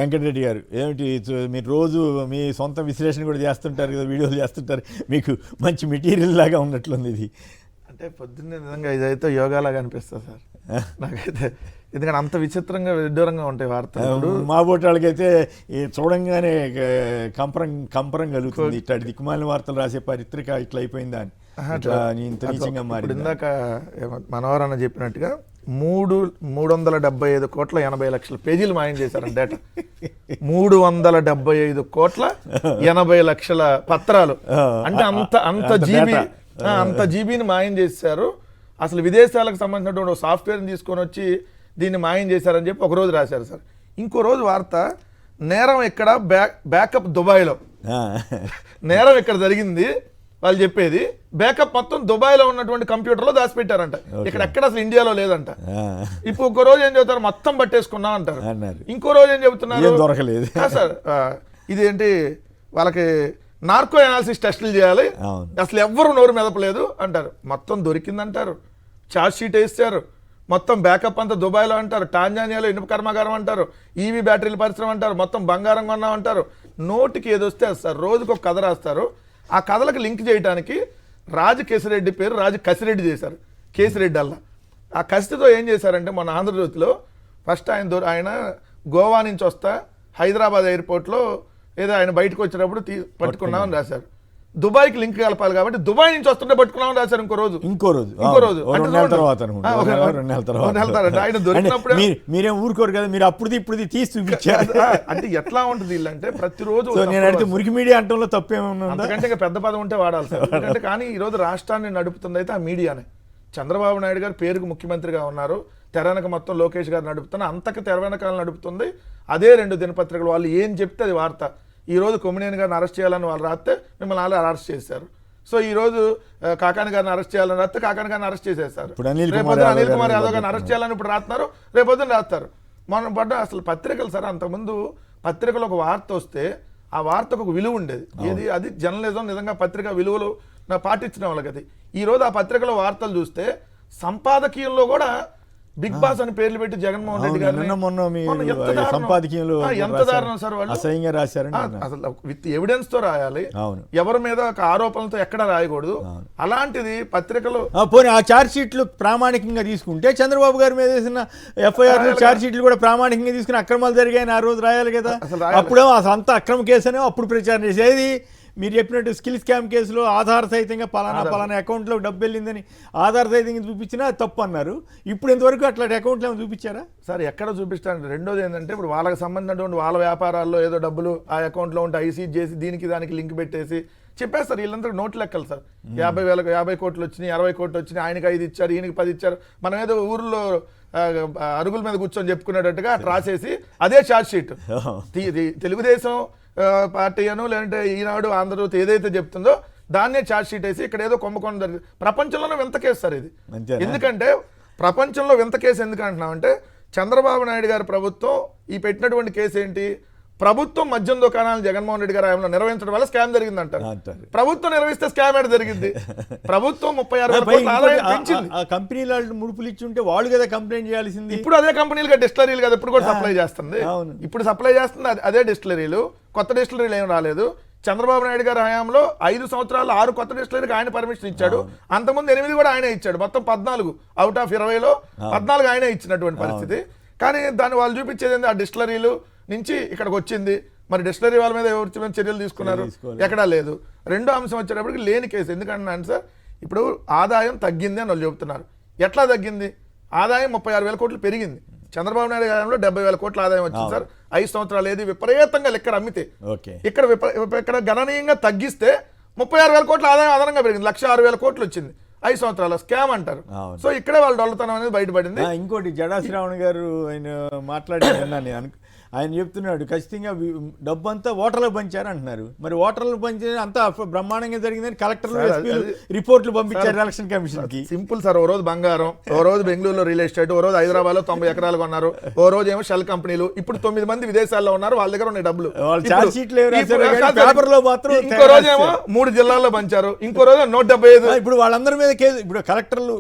వెంకటరెడ్డి గారు ఏమిటి మీరు రోజు మీ సొంత విశ్లేషణ కూడా చేస్తుంటారు కదా, వీడియోలు చేస్తుంటారు, మీకు మంచి మెటీరియల్ లాగా ఉన్నట్లుంది ఇది. అంటే పొద్దున్నే నిజంగా ఇదైతే యోగాలాగా అనిపిస్తుంది సార్ నాకైతే, ఎందుకంటే అంత విచిత్రంగా విడ్డూరంగా ఉంటాయి వార్తలు. మా బోటాళ్ళకైతే చూడంగానే కంపరం కలుగుతుంది. ఇట్లాంటి దిక్కుమాలిన వార్తలు రాసే పరిత్రిక ఇట్లా అయిపోయిందా అని, ఇంత నీచంగా మారింది. ఇందాక మనోహరన్న చెప్పినట్టుగా 375 కోట్ల 80 లక్షల పేజీలు మాయం చేశారని డేటా. 375 కోట్ల 80 లక్షల పత్రాలు అంటే అంత జీబీని మాయం చేశారు. అసలు విదేశాలకు సంబంధించినటువంటి ఒక సాఫ్ట్వేర్ని తీసుకొని వచ్చి దీన్ని మాయం చేశారని చెప్పి ఒకరోజు రాశారు సార్. ఇంకో రోజు వార్త, నేరం ఇక్కడ బ్యాకప్ దుబాయ్లో, నేరం ఇక్కడ జరిగింది వాళ్ళు చెప్పేది, బ్యాకప్ మొత్తం దుబాయ్లో ఉన్నటువంటి కంప్యూటర్లో దాచిపెట్టారంట, ఇక్కడ ఎక్కడ అసలు ఇండియాలో లేదంట. ఇప్పుడు ఒక రోజు ఏం చెబుతారు, మొత్తం పట్టేసుకున్నాం అంటారు. ఇంకో రోజు ఏం చెబుతున్నారు, దొరకలేదు సార్ ఇదేంటి వాళ్ళకి నార్కో అనాలిసిస్ టెస్టులు చేయాలి, అసలు ఎవ్వరు నోరు మెదపలేదు అంటారు. మొత్తం దొరికిందంటారు, ఛార్జ్ షీట్ వేస్తారు, మొత్తం బ్యాకప్ అంతా దుబాయ్లో అంటారు, టాంజానియాలో ఇనుప కర్మాగారం అంటారు, ఈవీ బ్యాటరీల పరిశ్రమ అంటారు, మొత్తం బంగారం కొన్నామంటారు. నోటికి ఏదొస్తే వస్తారు, రోజుకు ఒక కథ రాస్తారు. ఆ కథలకు లింక్ చేయడానికి రాజు కేసిరెడ్డి పేరు రాజు కసిరెడ్డి చేశారు, కేసిరెడ్డి అల్లా. ఆ కసితో ఏం చేశారంటే మొన్న ఆంధ్రజ్యోతిలో ఫస్ట్ ఆయన గోవా నుంచి వస్తా హైదరాబాద్ ఎయిర్పోర్ట్లో ఏదో ఆయన బయటకు వచ్చేటప్పుడు పట్టుకున్నామని రాశారు. దుబాయ్కి లింక్ కలపాలి కాబట్టి దుబాయ్ నుంచి వస్తుంటే పట్టుకున్నామని రాశారు. ఇంకో రోజు ఆయన దొరికినప్పుడు మీరేం ఊరుకోరు కదా, మీరు అప్పుడు ఇప్పుడు తీసి చూపించారు. అంటే ఎట్లా ఉంటుంది ఇల్లంటే ప్రతిరోజు మురికి మీడియా అంటంలో తప్పేమన్నా, ఎందుకంటే ఇంకా పెద్ద పదం ఉంటే వాడాలి సార్. ఎందుకంటే కానీ ఈ రోజు రాష్ట్రాన్ని నడుపుతుంది అయితే ఆ మీడియానే. చంద్రబాబు నాయుడు గారు పేరుకు ముఖ్యమంత్రిగా ఉన్నారు, తెరవెనక మొత్తం లోకేష్ గారు నడుపుతున్న, అంతకు తెరవెనకాల నడుపుతుంది అదే 2 దినపత్రికలు. వాళ్ళు ఏం చెప్తే అది వార్త. ఈ రోజు కొమ్మినేని గారిని అరెస్ట్ చేయాలని వాళ్ళు రాస్తే మిమ్మల్ని వాళ్ళు అరెస్ట్ చేశారు. సో ఈ రోజు కాకాని గారిని అరెస్ట్ చేయాలని రాస్తే కాకాని గారిని అరెస్ట్ చేసేస్తారు. రేపొద్దున అనిల్ కుమార్ యాదవ్ గారిని అరెస్ట్ చేయాలని ఇప్పుడు రాస్తున్నారు, రేపొద్దున రాస్తారు. మనం పడ్డ అసలు పత్రికలు సార్, అంతకుముందు పత్రికలో ఒక వార్త వస్తే ఆ వార్తకు ఒక విలువ ఉండేది. ఏది అది జర్నలిజం, నిజంగా పత్రిక విలువలు పాటించిన వాళ్ళకి. అది ఈ రోజు ఆ పత్రికలో వార్తలు చూస్తే సంపాదకీయంలో కూడా బిగ్ బాస్ అని పేర్లు పెట్టి జగన్మోహన్ రెడ్డి గారు ఎంత దారుణం సార్. వాళ్ళు అసలు విత్ ఎవిడెన్స్ తో రాయాలి, ఎవరి మీద ఒక ఆరోపణలతో ఎక్కడ రాయకూడదు. అలాంటిది పత్రికలు పోనీ ఆ ఛార్జ్ షీట్లు ప్రామాణికంగా తీసుకుంటే చంద్రబాబు గారి మీద వేసిన ఎఫ్ఐఆర్ ఛార్జ్ షీట్లు కూడా ప్రామాణికంగా తీసుకుని అక్రమాలు జరిగాయని ఆ రోజు రాయాలి కదా. అప్పుడే అంత అక్రమ కేసు అనే అప్పుడు ప్రచారం చేసేది. మీరు చెప్పినట్టు స్కిల్ స్కామ్ కేసులో ఆధార సహితంగా పలానా అకౌంట్లో డబ్బు వెళ్ళిందని ఆధార సహితంగా చూపించినా తప్పు అన్నారు. ఇప్పుడు ఇంతవరకు అట్లాంటి అకౌంట్లో చూపించారా సార్? ఎక్కడ చూపిస్తాను. రెండోది ఏంటంటే ఇప్పుడు వాళ్ళకి సంబంధించినటువంటి వాళ్ళ వ్యాపారాల్లో ఏదో డబ్బులు ఆ అకౌంట్లో ఉంటే ఐసీజ్ చేసి దానికి లింక్ పెట్టేసి చెప్పేస్తారు. వీళ్ళందరూ నోట్లు లెక్కలు సార్. 50 కోట్లు వచ్చినాయి, 60 కోట్లు వచ్చినాయి, ఆయనకి 5 ఇచ్చారు, ఈయనకి 10 ఇచ్చారు. మనం ఏదో ఊర్లో అరుగుల మీద కూర్చొని చెప్పుకునేటట్టుగా రాసేసి అదే ఛార్జ్ షీట్ తెలుగుదేశం పార్టీ అను లేదంటే ఈనాడు ఆంధ్రజ్యోతి ఏదైతే చెప్తుందో దాన్నే ఛార్జ్ షీట్ వేసి ఇక్కడ ఏదో కుంభకోణం జరిగింది. ప్రపంచంలోనే వింత కేసు సార్ ఇది. ఎందుకంటే ప్రపంచంలో వింత కేసు ఎందుకు అంటున్నామంటే చంద్రబాబు నాయుడు గారి ప్రభుత్వం ఈ పెట్టినటువంటి కేసు ఏంటి, ప్రభుత్వం మద్యం దుకాణాలను జగన్మోహన్ రెడ్డి గారి హయాంలో నిర్వహించడం వల్ల స్కామ్ జరిగింది అంటారు. ప్రభుత్వం నిర్వహిస్తే స్కామ్ ఏడ జరిగింది? ప్రభుత్వం 36 కోట్ల ఆదాయం పెంచింది. కంపెనీలు ముడుపులు ఇచ్చి ఉంటే వాళ్ళు కదా కంప్లైంట్ చేయాల్సింది. ఇప్పుడు అదే కంపెనీలుగా డిస్టిలరీలు కదా ఇప్పుడు కూడా సప్లై చేస్తుంది. ఇప్పుడు సప్లై చేస్తుంది అదే డిస్టిలరీలు, కొత్త డిస్టిలరీలు ఏం రాలేదు. చంద్రబాబు నాయుడు గారి హయాంలో 5 సంవత్సరాలు 6 కొత్త డిస్టిలరీకి ఆయన పర్మిషన్ ఇచ్చాడు. అంతకుముందు 8 కూడా ఆయనే ఇచ్చాడు. మొత్తం 14 అవుట్ ఆఫ్ 20లో 14 ఆయనే ఇచ్చినటువంటి పరిస్థితి. కానీ దాన్ని వాళ్ళు చూపించేది ఏంటి, ఆ డిస్టిలరీలు నుంచి ఇక్కడికి వచ్చింది. మరి డిస్టిలరీ వాళ్ళ మీద ఎవరి చర్యలు తీసుకున్నారు? ఎక్కడా లేదు. రెండో అంశం వచ్చేటప్పటికి లేని కేసు. ఎందుకంటున్నాను సార్, ఇప్పుడు ఆదాయం తగ్గింది అని వాళ్ళు చెబుతున్నారు. ఎట్లా తగ్గింది? ఆదాయం 36,000 కోట్లు పెరిగింది. చంద్రబాబు నాయుడు గారిలో 70,000 కోట్ల ఆదాయం వచ్చింది సార్. 5 సంవత్సరాలు ఏది విపరీతంగా లెక్కర అమ్మితే. ఇక్కడ గణనీయంగా తగ్గిస్తే 36,000 కోట్ల ఆదాయం అదనంగా పెరిగింది. 106,000 కోట్లు వచ్చింది 5 సంవత్సరాల స్కామ్ అంటారు. సో ఇక్కడే వాళ్ళు డొల్లతనం అనేది బయటపడింది. ఇంకోటి జడా శ్రావణ్ గారు ఆయన మాట్లాడి ఆయన చెప్తున్నాడు ఖచ్చితంగా డబ్బంతా ఓటర్లకు పంచారు అంటున్నారు. మరి ఓటర్లకు పంచే అంతా బ్రహ్మాండంగా జరిగిందని కలెక్టర్లు రిపోర్ట్లు పంపించారు ఎలక్షన్ కమిషన్ కి. Simple sir. ఓ రోజు బంగారం, ఓ రోజు బెంగళూరులో రియల్ ఎస్టేట్, ఓ రోజు హైదరాబాద్ లో 90 ఎకరాలు కొన్నారు, ఓ రోజు ఏమో షెల్ కంపెనీలు. ఇప్పుడు 9 మంది విదేశాల్లో ఉన్నారు, వాళ్ళ దగ్గర ఉన్నాయి డబ్బులు. ఇంకో రోజు ఏమో 3 జిల్లాల్లో పంచారు, ఇంకో రోజు 175. ఇప్పుడు వాళ్ళందరి మీద కేసు. ఇప్పుడు కలెక్టర్లు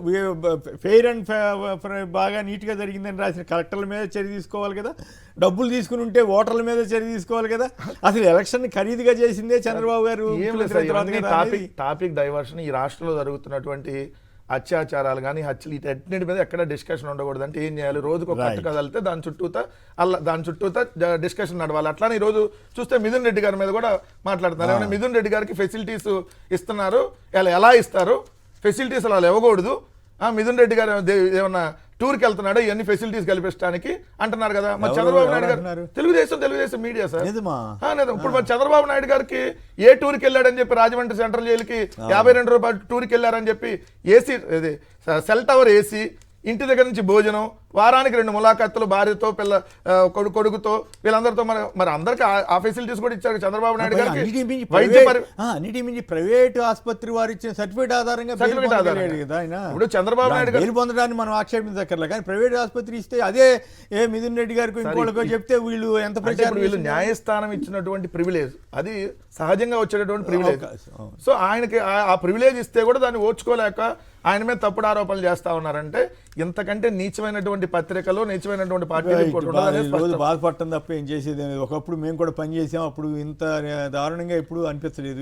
ఫెయిర్ అండ్ బాగా నీట్ గా జరిగిందని రాసిన కలెక్టర్ల మీద చర్య తీసుకోవాలి కదా. డబ్బులు తీసుకుని ఉంటే ఓటర్ల మీద చర్య తీసుకోవాలి కదా. అసలు ఎలక్షన్ ఖరీదుగా చేసిందే చంద్రబాబు గారు. ఏం లేదు సార్, ఇవన్నీ టాపిక్ డైవర్షన్. ఈ రాష్ట్రంలో జరుగుతున్నటువంటి అత్యాచారాలు కానీ హత్యలు వీటన్నిటి మీద ఎక్కడ డిస్కషన్ ఉండకూడదు. అంటే ఏం చేయాలి, రోజుకు ఒక కట్టు కదిలితే దాని చుట్టూతా డిస్కషన్ నడవాలి. అట్లానే ఈ రోజు చూస్తే మిథున్ రెడ్డి గారి మీద కూడా మాట్లాడుతున్నారు. ఏమైనా మిథున్ రెడ్డి గారికి ఫెసిలిటీస్ ఇస్తున్నారు, ఎలా ఇస్తారు, ఫెసిలిటీస్ అలా ఇవ్వకూడదు. మిథున్ రెడ్డి గారు ఏమన్నా టూర్కి వెళ్తున్నాడు ఇవన్నీ ఫెసిలిటీస్ కల్పించడానికి అంటున్నారు కదా. మరి చంద్రబాబు నాయుడు గారు తెలుగుదేశం మీడియా సార్. ఇప్పుడు మరి చంద్రబాబు నాయుడు గారికి ఏ టూర్కి వెళ్ళాడని చెప్పి రాజమండ్రి సెంట్రల్ జైలుకి 52 రూపాయలు టూర్కి వెళ్ళారని చెప్పి ఏసీ సెల్ టవర్ ఏసీ, ఇంటి దగ్గర నుంచి భోజనం, వారానికి 2 ములాఖాతులు భార్యతో కొడుకుతో వీళ్ళందరితో మరి అందరికి ఆ ఫెసిలిటీస్ కూడా ఇచ్చారు చంద్రబాబు నాయుడు గారికి. అన్నిటి మించి ప్రైవేట్ ఆసుపత్రి వారు ఇచ్చిన సర్టిఫికేట్ ఆధారంగా ఇప్పుడు చంద్రబాబు నాయుడు గారు పొందడానికి మనం ఆక్షేపించక్కర్లే. కానీ ప్రైవేట్ ఆసుపత్రి ఇస్తే అదే మిథున్ రెడ్డి గారికి ఇంకోళ్ళకో చెప్తే వీళ్ళు ఎంత ప్రచారం. వీళ్ళు న్యాయస్థానం ఇచ్చినటువంటి ప్రివిలేజ్, అది సహజంగా వచ్చేటటువంటి ప్రివిలేజ్. సో ఆయనకి ఆ ప్రివిలేజ్ ఇస్తే కూడా దాన్ని ఓర్చుకోలేక ఆయన మీద తప్పుడు ఆరోపణలు చేస్తా ఉన్నారంటే ఇంతకంటే నీచమైనటువంటి పత్రికలు, నీచమైనటువంటి పార్టీలు బాధపడటం తప్ప ఏం చేసేది. ఒకప్పుడు మేము కూడా పనిచేసాం, అప్పుడు ఇంత దారుణంగా ఎప్పుడు అనిపించలేదు.